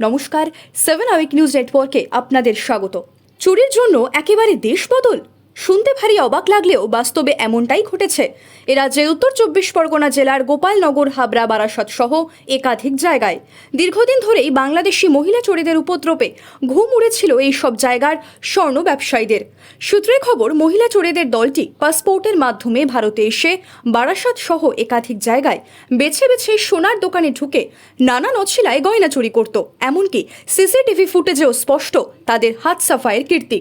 নমস্কার, 7 hour news নেটওয়ার্কে আপনাদের স্বাগত। চুরির জন্য একেবারে দেশ বদল? শুনতে ভারী অবাক লাগলেও বাস্তবে এমনটাই ঘটেছে এ রাজ্যের উত্তর 24 পরগনা জেলার গোপালনগর, হাবড়া, বারাসত সহ একাধিক জায়গায় দীর্ঘদিন ধরেই বাংলাদেশি মহিলা চোরেদের উপদ্রবে ঘুম উড়েছিল এই সব জায়গার স্বর্ণ ব্যবসায়ীদের। সূত্রে খবর, মহিলা চোরেদের দলটি পাসপোর্টের মাধ্যমে ভারতে এসে বারাসত সহ একাধিক জায়গায় বেছে বেছে সোনার দোকানে ঢুকে নানান অছিলায় গয়না চুরি করত। এমনকি সিসিটিভি ফুটেজেও স্পষ্ট তাদের হাত সাফাইয়ের কীর্তি।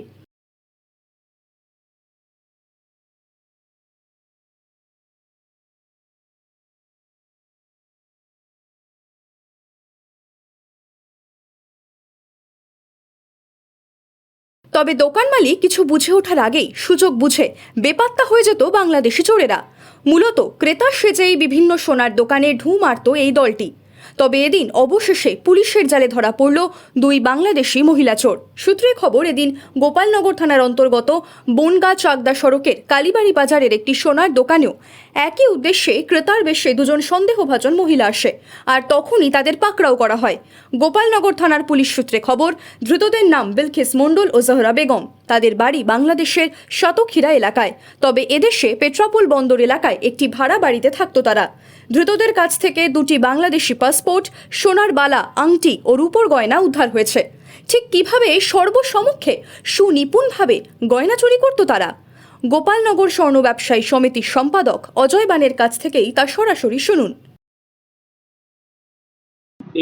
তবে দোকান মালিক কিছু বুঝে ওঠার আগেই সুযোগ বুঝে বেপাত্তা হয়ে যেত বাংলাদেশি চোরেরা। মূলত ক্রেতা সেজেই বিভিন্ন সোনার দোকানে ঢু মারত এই দলটি। তবে এদিন অবশেষে পুলিশের জালে ধরা পড়ল দুই বাংলাদেশি মহিলা চোর। সূত্রে খবর, এদিন গোপালনগর থানার অন্তর্গত বনগাঁ চাকদা সড়কের কালীবাড়ি বাজারের একটি সোনার দোকানেও একই উদ্দেশ্যে ক্রেতার বেশে দুজন সন্দেহভাজন মহিলা আসে, আর তখনই তাদের পাকড়াও করা হয়। গোপালনগর থানার পুলিশ সূত্রে খবর, ধৃতদের নাম বিলকিস মণ্ডল ও জহরা বেগম। তাদের বাড়ি বাংলাদেশের সাতক্ষীরা এলাকায়, তবে এদেশে পেট্রাপোল বন্দর এলাকায় একটি ভাড়া বাড়িতে থাকতো তারা। ধৃতদের কাছ থেকে দুটি বাংলাদেশি পাসপোর্ট, সোনার বালা, আংটি ও রূপোর গয়না উদ্ধার হয়েছে। ঠিক কিভাবে সর্বসমক্ষে সুনিপুণভাবে গয়না চুরি করত তারা, গোপালনগর স্বর্ণ ব্যবসায়ী সমিতির সম্পাদক অজয় বানের কাছ থেকেই তা সরাসরি শুনুন।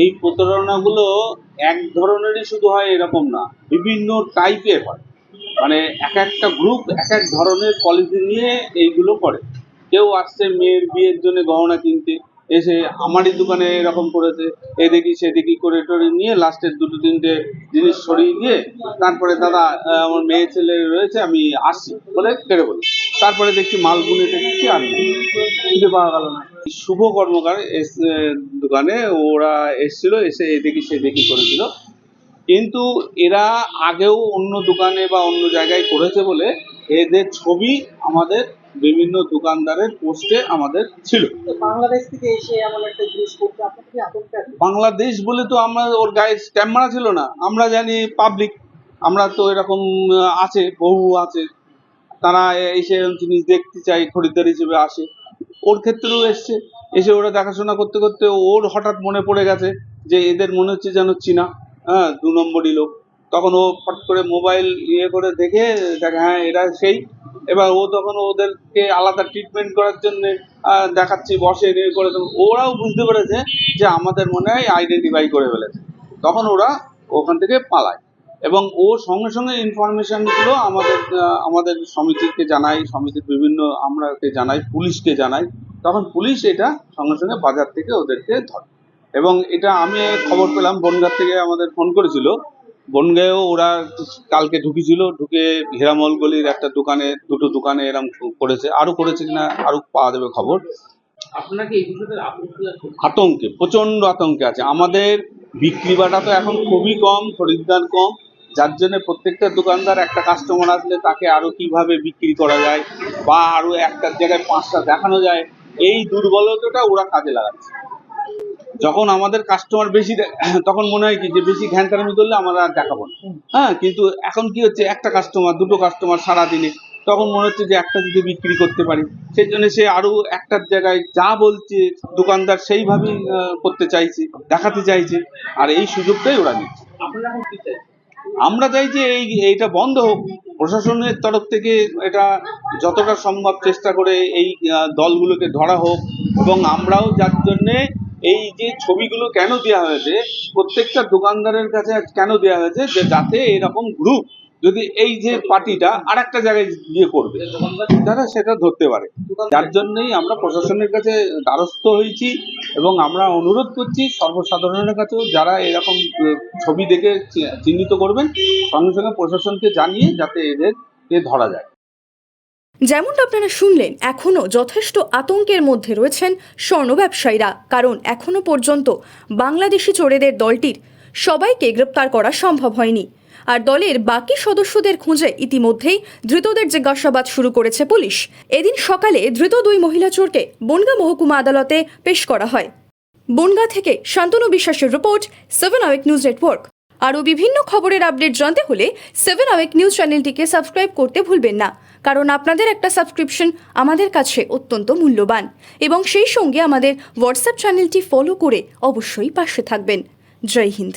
এই প্রতারণাগুলো এক ধরনেরই শুধু হয় এরকম না, বিভিন্ন টাইপের হয়। মানে এক একটা গ্রুপ এক এক ধরনের পলিসি নিয়ে এইগুলো করে। কেউ আসছে মেয়ের বিয়ের জন্য গহনা কিনতে, এসে আমারই দোকানে এরকম করেছে, এদিকে সেদিকে করে টরে নিয়ে লাস্টের দুটো তিনটে জিনিস সরিয়ে দিয়ে তারপরে দাদা আমার মেয়ে ছেলে রয়েছে আমি আসছি বলে কেড়ে বলি। তারপরে দেখছি মাল গুনে দেখছি আর খুঁজে পাওয়া গেল না। শুভ কর্মকার দোকানে ওরা এসেছিল, এসে এদিকে সেদিকে করেছিল, কিন্তু এরা আগেও অন্য দোকানে বা অন্য জায়গায় করেছে বলে এদের ছবি আমাদের বিভিন্ন দোকানদারের পোস্টে আমাদের ছিল। বাংলাদেশ থেকে এসে এমন একটা জিনিস করতে আপনার কি আতঙ্ক আছে? বাংলাদেশ বলে তো আমরা ওর গায়ে স্ট্যাম্প মারা ছিল না, আমরা জানি পাবলিক, আমরা তো এরকম আছে বহু আছে, তারা এসে জিনিস দেখতে চাই খরিদ্দার হিসেবে আসে। ওর ক্ষেত্রেও এসছে, এসে ওরা দেখাশোনা করতে করতে ওর হঠাৎ মনে পড়ে গেছে যে এদের মনে হচ্ছে যেন চীনা, হ্যাঁ 2 নম্বরই লোক। তখন ও ফট করে মোবাইল করে দেখে হ্যাঁ এরা সেই। এবার ও তখন ওদেরকে আলাদা ট্রিটমেন্ট করার জন্য দেখাচ্ছি বসে নিয়ে করে, ওরাও বুঝতে পেরেছে যে আমাদের মনে হয় আইডেন্টিফাই করে ফেলেছে। তখন ওরা ওখান থেকে পালায় এবং ও সঙ্গে সঙ্গে ইনফরমেশনগুলো আমাদের সমিতিকে জানাই, সমিতির বিভিন্ন আমরাকে জানাই, পুলিশকে জানাই। তখন পুলিশ এটা সঙ্গে সঙ্গে বাজার থেকে ওদেরকে ধরে। এবং এটা আমি খবর পেলাম বনগাঁ থেকে আমাদের ফোন করেছিল। বনগাঁয়েও ওরা কালকে ঢুকেছিল, ঢুকে হীরামল গলির একটা দোকানে, দুটো দোকানে এরকম করেছে, আরো করেছে কিনা আরো পাওয়া যাবে খবর। আপনার কি এই বিষয়টা আতঙ্কে, প্রচন্ড আতঙ্কে আছে। আমাদের বিক্রি বাটা তো এখন খুবই কম, খরিদ্দার কম, যার জন্য প্রত্যেকটা দোকানদার একটা কাস্টমার আসলে তাকে আরো কিভাবে বিক্রি করা যায় বা আরো একটার জায়গায় 5টা দেখানো যায়, এই দুর্বলতাটা ওরা কাজে লাগাচ্ছে। যখন আমাদের কাস্টমার বেশি তখন মনে হয় কি যে বেশি ঘ্যানতারামি করলে আমরা আর দেখাবো না, হ্যাঁ। কিন্তু এখন কি হচ্ছে, একটা কাস্টমার দুটো কাস্টমার সারাদিনে, তখন মনে হচ্ছে যে একটা যদি বিক্রি করতে পারি, সেই জন্য সে আরো একটার জায়গায় যা বলছে দোকানদার সেইভাবেই করতে চাইছে, দেখাতে চাইছে, আর এই সুযোগটাই ওরা নিচ্ছে। আমরা চাইছি এইটা বন্ধ হোক, প্রশাসনের তরফ থেকে এটা যতটা সম্ভব চেষ্টা করে এই দলগুলোকে ধরা হোক। এবং আমরাও যার জন্যে এই যে ছবিগুলো কেন দেওয়া হয়েছে প্রত্যেকটা দোকানদারের কাছে কেন দেওয়া হয়েছে, যে যাতে এরকম গ্রুপ যদি এই যে পার্টিটা আর একটা জায়গায় গিয়ে করবে তারা সেটা ধরতে পারে। যার জন্যই আমরা প্রশাসনের কাছে দ্বারস্থ হয়েছি এবং আমরা অনুরোধ করছি সর্বসাধারণের কাছেও, যারা এরকম ছবি দেখে চিহ্নিত করবেন সঙ্গে সঙ্গে প্রশাসনকে জানিয়ে যাতে এদেরকে ধরা যায়। যেমনটা আপনারা শুনলেন, এখনও যথেষ্ট আতঙ্কের মধ্যে রয়েছেন স্বর্ণ ব্যবসায়ীরা, কারণ এখনও পর্যন্ত বাংলাদেশি চোরেদের দলটির সবাইকে গ্রেপ্তার করা সম্ভব হয়নি। আর দলের বাকি সদস্যদের খুঁজে ইতিমধ্যেই ধৃতদের জিজ্ঞাসাবাদ শুরু করেছে পুলিশ। এদিন সকালে ধৃত দুই মহিলা চোরকে বনগাঁ মহকুমা আদালতে পেশ করা হয়। বনগাঁ থেকে শান্তনু বিশ্বাসের রিপোর্ট 7 আওয়াক নিউজ নেটওয়ার্ক। আরও বিভিন্ন খবরের আপডেট জানতে হলে 7 আওয়াক নিউজ চ্যানেলটিকে সাবস্ক্রাইব করতে ভুলবেন না, কারণ আপনাদের একটা সাবস্ক্রিপশন আমাদের কাছে অত্যন্ত মূল্যবান। এবং সেই সঙ্গে আমাদের হোয়াটসঅ্যাপ চ্যানেলটি ফলো করে অবশ্যই পাশে থাকবেন। জয় হিন্দ।